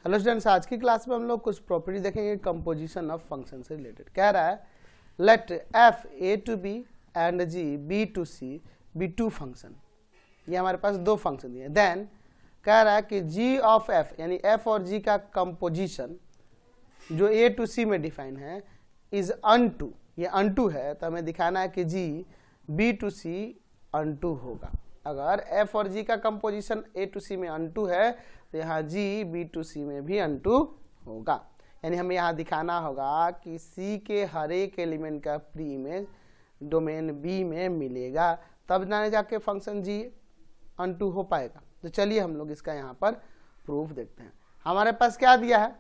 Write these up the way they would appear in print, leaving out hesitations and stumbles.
Hello students, आज की class में हम लोग कुछ प्रॉपर्टी देखेंगे कंपोजिशन ऑफ फंक्शन से रिलेटेड। कह रहा है let F A to B and ji B to C be two function. ये हमारे पास दो फंक्शन दिए। देन कह रहा है कि जी ऑफ एफ यानी एफ और जी का कंपोजिशन जो ए टू सी में डिफाइन है इज अनटू। ये अनटू है तो हमें दिखाना है कि g B to C onto होगा। अगर एफ और जी का कंपोजिशन ए टू सी में अनटू है तो यहाँ जी बी टू सी में भी अनटू होगा। यानी हमें यहाँ दिखाना होगा कि सी के हर एक एलिमेंट का प्री इमेज डोमेन बी में मिलेगा, तब ना जाके फंक्शन जी अनटू हो पाएगा। तो चलिए हम लोग इसका यहाँ पर प्रूफ देखते हैं। हमारे पास क्या दिया है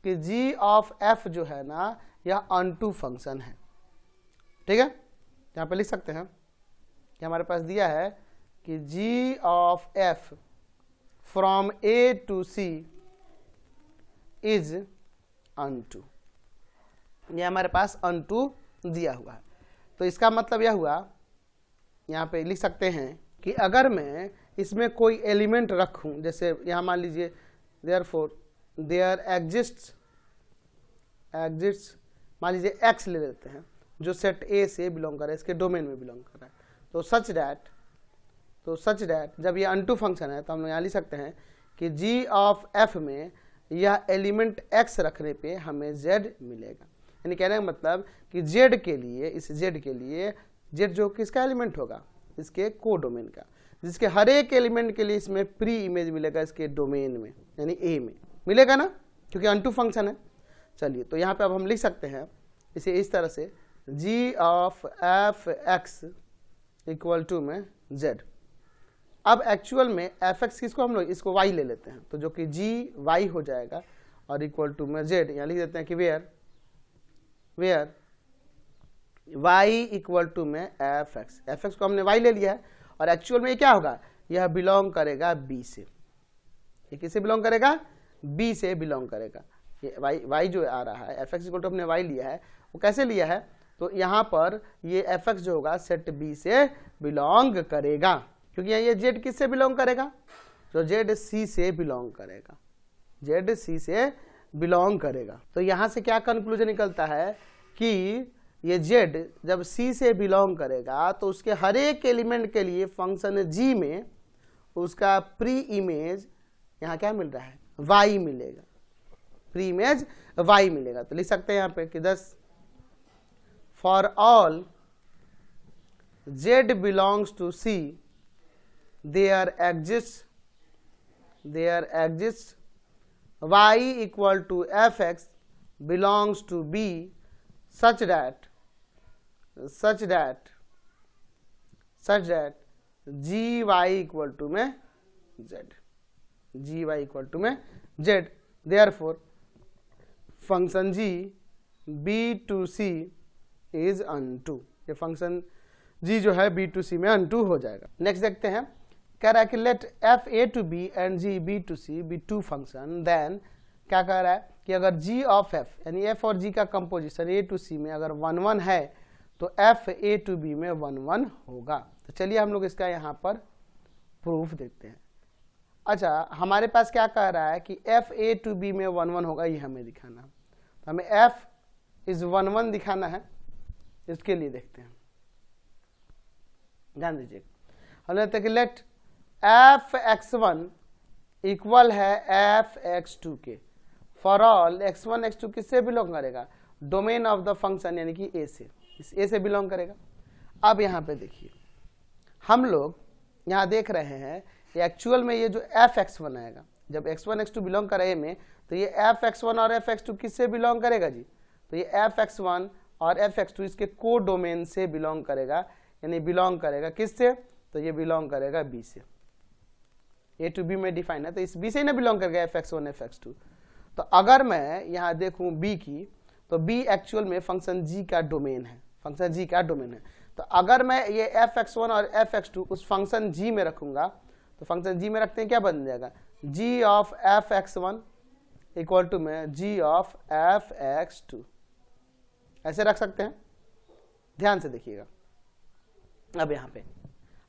कि जी ऑफ एफ जो है ना यह अनटू फंक्शन है। ठीक है, यहाँ पे लिख सकते हैं कि हमारे पास दिया है कि जी of F from A to C is onto. ये हमारे पास अनटू दिया हुआ है। तो इसका मतलब यह हुआ, यहाँ पे लिख सकते हैं कि अगर मैं इसमें कोई एलिमेंट रखूं, जैसे यहाँ मान लीजिए देयरफॉर देयर एग्जिस्ट्स मान लीजिए एक्स ले लेते हैं जो सेट ए से बिलोंग कर रहा है, इसके डोमेन में बिलोंग कर रहा है। तो सच दैट जब ये अनटू फंक्शन है तो हम लोग यहाँ लिख सकते हैं कि जी ऑफ एफ में यह एलिमेंट एक्स रखने पे हमें जेड मिलेगा। यानी कहने का मतलब कि जेड के लिए, इस जेड के लिए, जेड जो किसका एलिमेंट होगा, इसके को डोमेन का, जिसके हर एक एलिमेंट के लिए इसमें प्री इमेज मिलेगा इसके डोमेन में, यानी ए में मिलेगा ना, क्योंकि अनटू फंक्शन है। चलिए तो यहाँ पे अब हम लिख सकते हैं इसे इस तरह से, G of F x equal to में जेड। अब एक्चुअल में एफ एक्स किसको हम लोग इसको वाई ले लेते हैं, तो जो कि जी वाई हो जाएगा और इक्वल टू में जेड। यहाँ लिख देते हैं कि वेयर वाई इक्वल टू में एफ एक्स को हमने वाई ले लिया है और एक्चुअल में ये क्या होगा, यह बिलोंग करेगा बी से। ये किससे बिलोंग करेगा, बी से बिलोंग करेगा। ये वाई जो आ रहा है एफ एक्स इक्वल टू हमने वाई लिया है, वो कैसे लिया है, तो यहाँ पर ये एफ एक्स जो होगा सेट बी से बिलोंग करेगा, क्योंकि ये जेड किससे बिलोंग करेगा, तो जेड सी से बिलोंग करेगा, जेड सी से बिलोंग करेगा। तो यहाँ से क्या कंक्लूजन निकलता है कि ये जेड जब सी से बिलोंग करेगा तो उसके हर एक एलिमेंट के लिए फंक्शन जी में उसका प्री इमेज यहाँ क्या मिल रहा है, वाई मिलेगा, प्री इमेज वाई मिलेगा। तो लिख सकते हैं यहाँ पे कि thus for all z belongs to C there exists y equal to fx belongs to b such that gy equal to में z। therefore function g b to c is unto। ये फंक्शन g जो है b to c में unto हो जाएगा। Next देखते हैं, कह रहा है कि let F A to B and ji B to C be two function. Then क्या कह रहा है कि अगर जी ऑफ एफ यानी एफ और जी का कंपोजिशन ए टू सी में अगर 1 1 है तो एफ ए टू बी में 1 1 होगा। तो चलिए हम लोग इसका यहाँ पर प्रूफ देखते हैं। अच्छा, हमारे पास क्या कह रहा है कि एफ ए टू बी में 1 1 होगा, ये हमें दिखाना। तो हमें एफ इज 1 1 दिखाना है, इसके लिए देखते हैं, ध्यान दीजिए। हम लेते हैं कि let f x one equal है एफ एक्स टू के for all x one x two किससे बिलोंग करेगा, डोमेन ऑफ द फंक्शन यानी कि ए से, इस ए से बिलोंग करेगा। अब यहाँ पे देखिए हम लोग यहाँ देख रहे हैं एक्चुअल में ये जो एफ एक्स वन आएगा, जब x one x two belong करे ए में, तो ये एफ एक्स वन और एफ एक्स टू किससे बिलोंग करेगा जी, तो ये एफ एक्स वन और एफ एक्स टू इसके को डोमेन से बिलोंग करेगा, यानी बिलोंग करेगा किससे, तो ये बिलोंग करेगा बी से। ए टू बी में डिफाइन है तो इस बी से ना बिलोंग करेगा f x one f x two. तो अगर मैं यहाँ देखूँ बी की, तो बी एक्चुअल में फंक्शन जी का डोमेन है, फंक्शन जी का डोमेन है। तो अगर मैं ये एफ एक्स वन और एफ एक्स टू उस फंक्शन जी में रखूंगा, तो फंक्शन जी में रखते हैं क्या बन जाएगा, G of F x one equal to में G of F x two, ऐसे रख सकते हैं। ध्यान से देखिएगा। अब यहाँ पे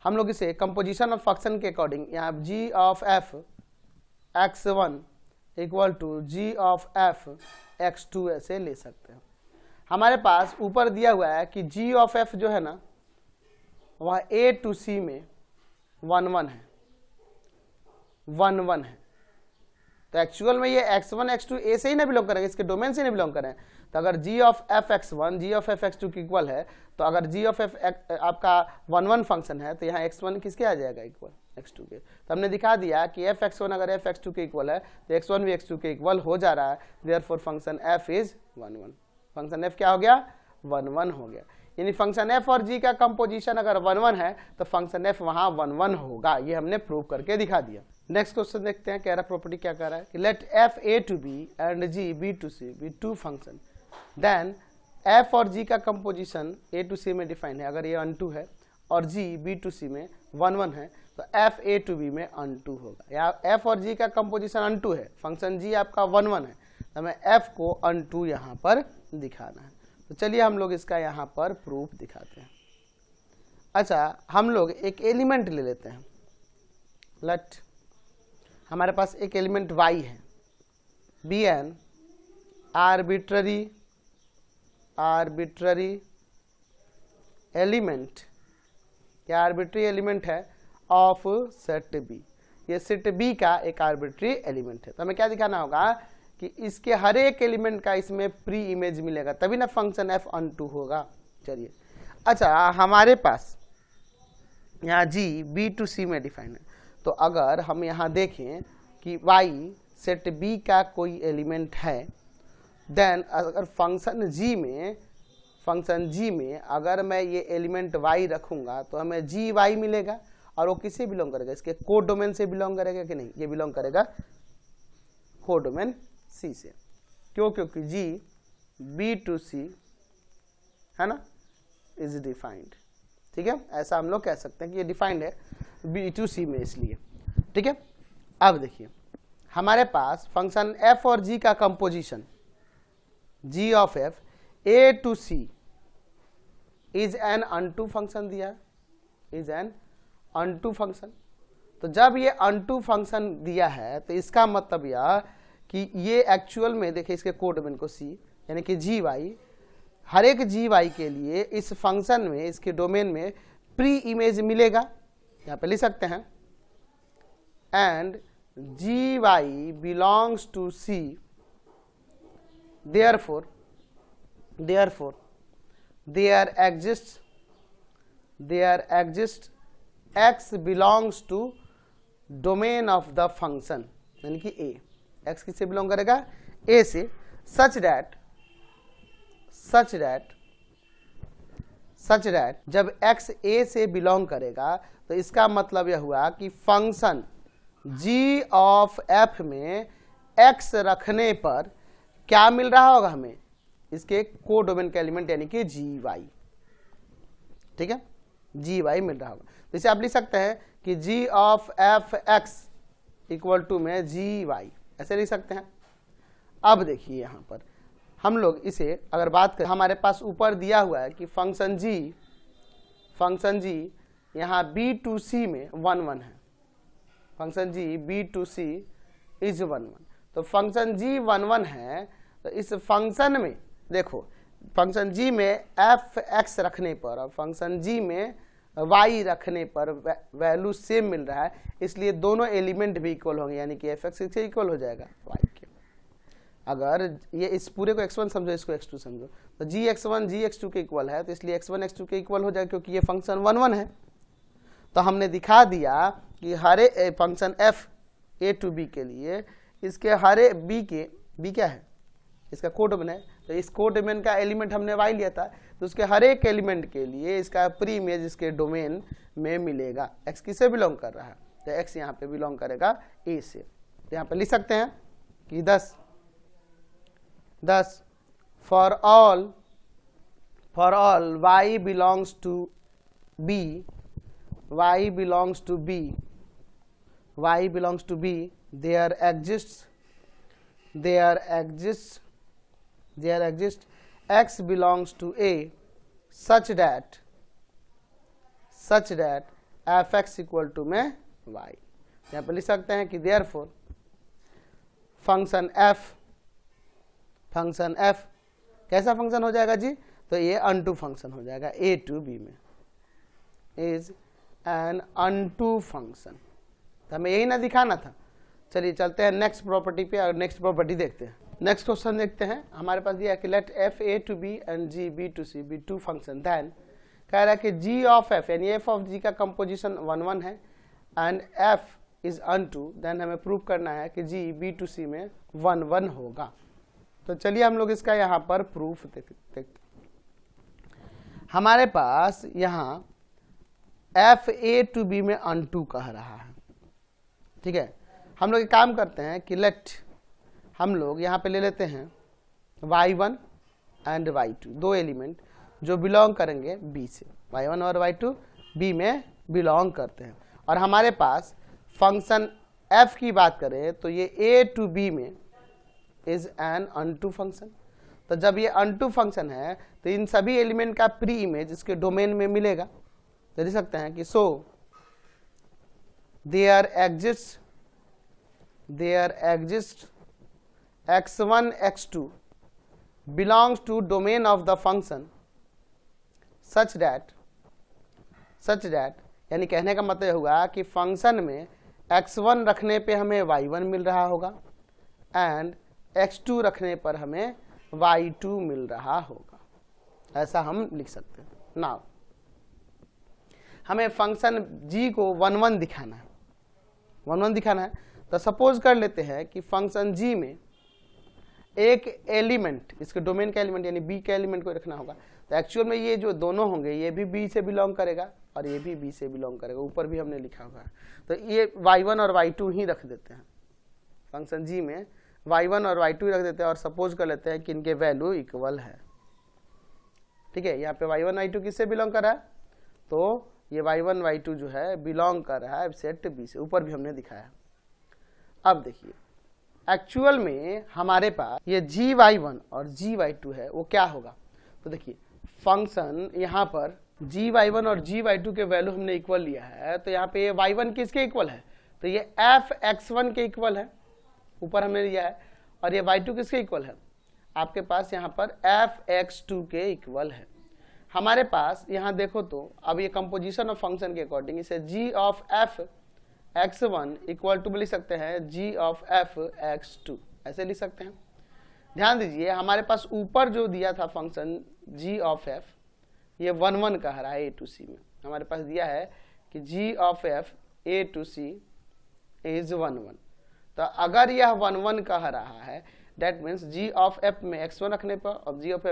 हम लोग इसे कंपोजिशन ऑफ फंक्शन के अकॉर्डिंग यहाँ G of F x one equal to G of F x2 ऐसे ले सकते हैं। हमारे पास ऊपर दिया हुआ है कि जी ऑफ एफ जो है ना वह A to C में 1 1 है, 1 1 है। तो एक्चुअल में ये x1 x2 A से ही ना बिलोंग करेंगे, इसके डोमेन से नहीं बिलोंग करें। तो अगर g of F x1 g of F x2 की इक्वल है, तो अगर g ऑफ एफ आपका 1 1 फंक्शन है, तो यहाँ x1 किसके आ जाएगा इक्वल x2 के। तो हमने दिखा दिया कि एफ x1 अगर एफ x2 के इक्वल है तो x1 भी x2 के इक्वल हो जा रहा है, therefore function f is 1 1। Function f क्या हो गया 1 1 हो गया। यानी फंक्शन f और g का कंपोजिशन अगर 1 1 है तो फंक्शन f वहां 1 1 होगा। ये हमने प्रूव करके दिखा दिया। नेक्स्ट क्वेश्चन देखते हैं, कह रहा प्रॉपर्टी क्या कह रहा है कि let f a to b and g b to c be two function, then f और g का कंपोजिशन a to c में डिफाइन है। अगर ये अनटू है और g b to c में 1 1 है तो f a to b में अनटू होगा। या f और g का कंपोजिशन अनटू है, फंक्शन g आपका 1 1 है, तो हमें f को अनटू यहाँ पर दिखाना है। तो चलिए हम लोग इसका यहाँ पर प्रूफ दिखाते हैं। अच्छा, हम लोग एक एलिमेंट ले लेते हैं। लेट हमारे पास एक एलिमेंट y है, बी एन आर्बिट्ररी एलिमेंट, क्या आर्बिट्री एलिमेंट है ऑफ सेट बी। ये सेट बी का एक आर्बिट्री एलिमेंट है। तो हमें क्या दिखाना होगा कि इसके हर एक एलिमेंट का इसमें प्री इमेज मिलेगा, तभी ना फंक्शन एफ अनटू होगा। चलिए, अच्छा हमारे पास यहाँ जी बी टू सी में डिफाइन है। तो अगर हम यहाँ देखें कि y सेट b का कोई एलिमेंट है, देन अगर फंक्शन g में अगर मैं ये एलिमेंट y रखूँगा तो हमें जी वाई मिलेगा। और वो किससे बिलोंग करेगा, इसके कोड डोमेन से बिलोंग करेगा कि नहीं, ये बिलोंग करेगा कोड डोमेन C से। क्यों, क्योंकि G B to C है ना इज डिफाइंड। ठीक है, ऐसा हम लोग कह सकते हैं कि ये डिफाइंड है B to C में, इसलिए। ठीक है, अब देखिए हमारे पास फंक्शन f और g का composition g of f a to c is an onto function दिया, इज एन अनटू फंक्शन। तो जब ये अनटू फंक्शन दिया है तो इसका मतलब यह कि ये एक्चुअल में देखिए इसके कोड डोमेन को c यानी कि जी वाई, हर एक जी वाई के लिए इस फंक्शन में इसके डोमेन में प्री इमेज मिलेगा। यहाँ पे लिख सकते हैं and g y belongs to C, therefore there exist x belongs to domain of the function, यानी कि a, x किससे बिलोंग करेगा a से, सच दैट जब x a से बिलोंग करेगा तो इसका मतलब यह हुआ कि फंक्शन g ऑफ f में x रखने पर क्या मिल रहा होगा हमें, इसके को डोमेन का एलिमेंट यानी कि जी वाई। ठीक है, जी वाई मिल रहा होगा। तो इसे आप लिख सकते हैं कि g of F x equal to में जी वाई, ऐसे लिख सकते हैं। अब देखिए यहाँ पर हम लोग इसे अगर बात करें, हमारे पास ऊपर दिया हुआ है कि फंक्शन जी यहाँ b टू c में 1 1 है, function g b to c is 1 1। तो फंक्शन g 1 1 है, तो इस फंक्शन में देखो फंक्शन g में एफ एक्स रखने पर और फंक्शन g में y रखने पर वैल्यू सेम मिल रहा है, इसलिए दोनों एलिमेंट भी इक्वल होंगे, यानी कि एफ एक्स से इक्वल हो जाएगा y के। अगर ये इस पूरे को x1 समझो, इसको x2 समझो, तो g x1 g x2 के इक्वल है, तो इसलिए x1 x2 के इक्वल हो जाएगा क्योंकि ये फंक्शन 1 1 है। तो हमने दिखा दिया कि हर function f a to b के लिए इसके हर b के b क्या है, इसका कोड डोमेन है, तो इस कोड डोमेन का एलिमेंट हमने y लिया था, तो उसके हर एक एलिमेंट के लिए इसका प्री इमेज इसके डोमेन में मिलेगा। x किससे बिलोंग कर रहा है, तो x यहाँ पे बिलोंग करेगा a से। तो यहाँ पे लिख सकते हैं कि 10 for all y belongs to b, there exists x belongs to a such that fx equal to में y। यहाँ पर लिख सकते हैं कि therefore फंक्शन एफ कैसा फंक्शन हो जाएगा जी? तो ये अनटू फंक्शन हो जाएगा ए टू बी में, इज एन अनटू फंक्शन। तो हमें यही ना दिखाना था। चलिए चलते हैं नेक्स्ट प्रॉपर्टी पे और नेक्स्ट प्रॉपर्टी देखते हैं। नेक्स्ट क्वेश्चन देखते हैं। हमारे पास दिया है कि let F A to B and ji B to C be two function, then कह रहा है कि जी ऑफ एफ यानी एफ ऑफ जी का कंपोजिशन 1 1 है and f is onto, then हमें प्रूव करना है कि जी बी टू सी में 1 1 होगा। तो चलिए हम लोग इसका यहाँ पर प्रूफ देखते। हमारे पास यहाँ एफ ए टू बी में अनटू कह रहा है, ठीक है। हम लोग एक काम करते हैं कि लेट हम लोग यहाँ पे ले लेते हैं y1 एंड y2, दो एलिमेंट जो बिलोंग करेंगे b से। y1 और y2 b में बिलोंग करते हैं और हमारे पास फंक्शन f की बात करें तो ये a टू b में इज एन अनटू फंक्शन। तो जब ये अनटू फंक्शन है तो इन सभी एलिमेंट का प्री इमेज इसके डोमेन में मिलेगा। तो लिख सकते हैं कि so there exist x1 x2 belongs to domain of the function such that यानी कहने का मतलब होगा कि फंक्शन में x1 रखने पे हमें y1 मिल रहा होगा एंड x2 रखने पर हमें y2 मिल रहा होगा, ऐसा हम लिख सकते हैं। नाउ हमें फंक्शन g को 1 1 दिखाना है, 1 1 दिखाना है। तो सपोज कर लेते हैं कि फंक्शन g में एक एलिमेंट, इसके डोमेन का एलिमेंट यानी b के एलिमेंट को रखना होगा। तो एक्चुअल में ये जो दोनों होंगे ये भी b से बिलोंग करेगा और ये भी b से बिलोंग करेगा, ऊपर भी हमने लिखा हुआ है। तो ये y1 और y2 ही रख देते हैं, फंक्शन g में y1 और y2 ही रख देते हैं और सपोज कर लेते हैं कि इनके वैल्यू इक्वल है, ठीक है। यहाँ पे y1 y2 किससे बिलोंग कर रहा है? तो ये y1 y2 जो है बिलोंग कर रहा है सेट b से, ऊपर भी हमने दिखाया। अब देखिए एक्चुअल में हमारे पास येgy1 औरgy2 है, वो क्या होगा? तो देखिए फंक्शन यहाँ परgy1 औरgy2 के वैल्यू हमने इक्वल लिया है, तो यहाँ पे ये y1 किसके इक्वल है? तो ये f(x1) के इक्वल है, ऊपर हमने लिया है। और ये y2 किसके इक्वल है? आपके पास यहाँ पर f(x2) के इक्वल है। हमारे पास यहाँ देखो तो अब ये कंपोजिशन ऑफ फंक्शन के अकॉर्डिंग इसे g of f x1 equal to लिख सकते हैं g ऑफ f x2, ऐसे लिख सकते हैं। ध्यान दीजिए हमारे पास ऊपर जो दिया था फंक्शन g ऑफ f ये 1 1 कह रहा है a टू c में। हमारे पास दिया है कि g of f a to c is 1 1। तो अगर यह 1 1 कह रहा है that means g of f में x1 रखने पर और g ऑफ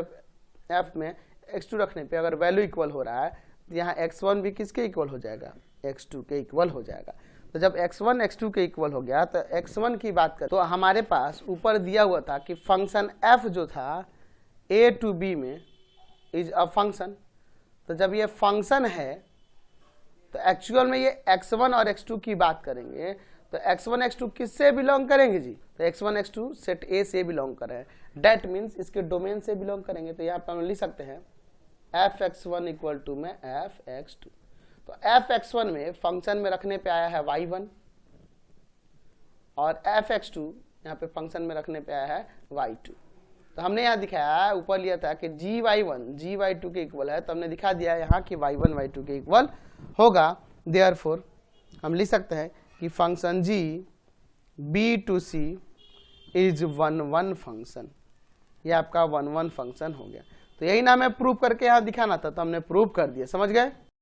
f में x2 रखने पे अगर वैल्यू इक्वल हो रहा है तो यहाँ x1 भी किसके इक्वल हो जाएगा? x2 के इक्वल हो जाएगा। तो जब x1 x2 के इक्वल हो गया तो x1 की बात करें तो हमारे पास ऊपर दिया हुआ था कि फंक्शन f जो था a टू b में इज अ फंक्शन। तो जब ये फंक्शन है तो एक्चुअल में ये x1 और x2 की बात करेंगे तो x1 x2 किससे बिलोंग करेंगे जी? तो x1 x2 सेट a से बिलोंग कर रहे हैं, डेट मीन्स इसके डोमेन से बिलोंग करेंगे। तो यहाँ पर हम लिख सकते हैं f(x1) इक्वल टू में f(x2). तो f(x1) में फंक्शन में रखने पे आया है y1 और f(x2) यहाँ पे फंक्शन में रखने पे आया है y2। तो हमने यहाँ दिखाया ऊपर लिया था किgy1 gy2 के इक्वल है, तो हमने दिखा दिया यहाँ कि y1 y2 के इक्वल होगा। देयरफॉर हम लिख सकते हैं कि function g b to c is 1 1 function, ये आपका 1 1 फंक्शन हो गया। तो यही ना हमें प्रूव करके यहाँ दिखाना था, तो हमने प्रूव कर दिया, समझ गए।